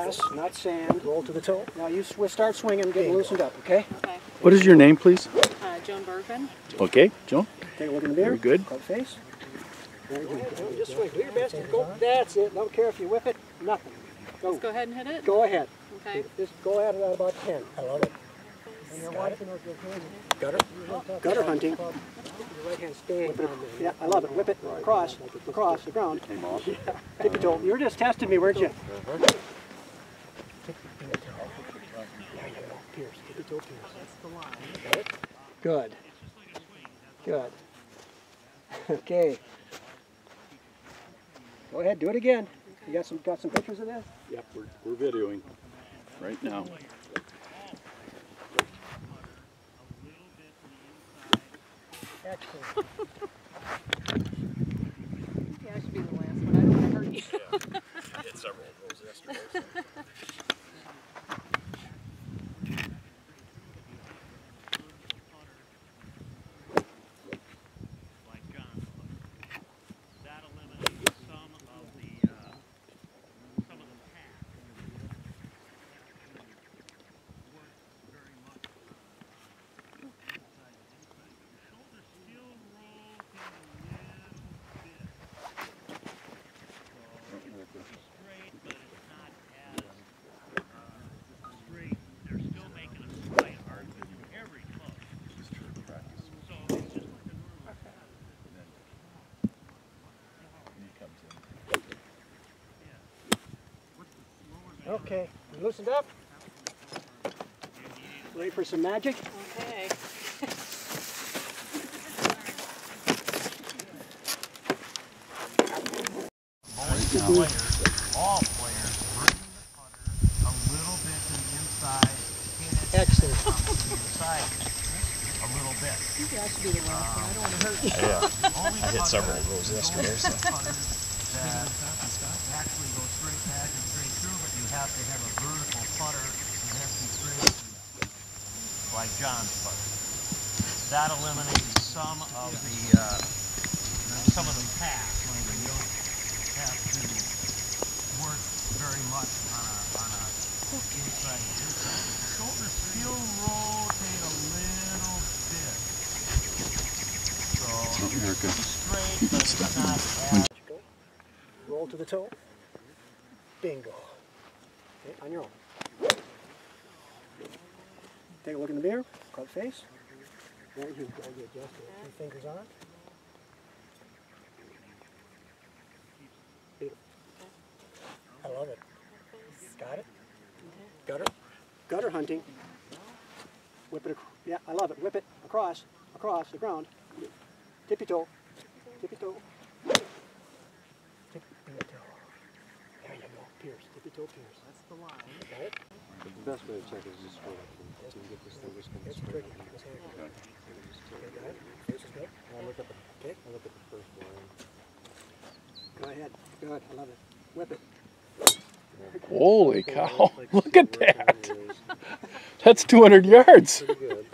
grass, not sand. Roll to the toe. Now you start swinging, getting loosened up, okay? Okay. What is your name, please? Joan Bergman. Okay, Joan. Take a look in the mirror. Very good. Cut face. Very good. Just swing. Do your best. Go. That's it. Don't care if you whip it. Nothing. Go. Just go ahead and hit it. Go ahead. Okay. Just go at it at about 10. I love it. And you're watching gutter. Gutter hunting. Your right hand staying. Yeah, I love it. Whip it across the ground. Yeah. Tippy toe. You were just testing me, weren't you? Pierce. Tippy toe pierce. That's the line. Got it? Good. Good. Okay. Go ahead, do it again. You got some pictures of this? Yep, we're videoing right now. Excellent. Yeah, I should be the last one. I don't want to hurt you. I hit several of those yesterday. Okay, you loosened up? Ready for some magic? Okay. All players bring the putter a little bit to the inside, hit it Excellent. to the inside a little bit. I think I should be the last one. I don't want to hurt you. Only I hit several of those yesterday. So. putters that actually go straight back and straight through, but you have to have a vertical putter that has to be straight like John's putter. That eliminates some of the pass. You don't have to work very much on a inside. Shoulders still rotate a little bit. So straight, but it's not as Roll to the toe. Bingo. Okay, on your own. Take a look in the mirror. Cut face. Very good. Adjust it. 3 fingers on. I love it. Got it? Gutter hunting. Whip it. Yeah, I love it. Whip it across the ground. Tippy toe. Tippy toe. Tippy toe. There you go. Pierce. Tippy toe pierce. That's the line. Got it? The best way to check is just for to get this thing just It's straight. tricky. This hand. Okay, got it? Face is good. I look at the first line. Go ahead. Good. I love it. Whip it. Holy cow! Look at that. That's 200 yards. Pretty good.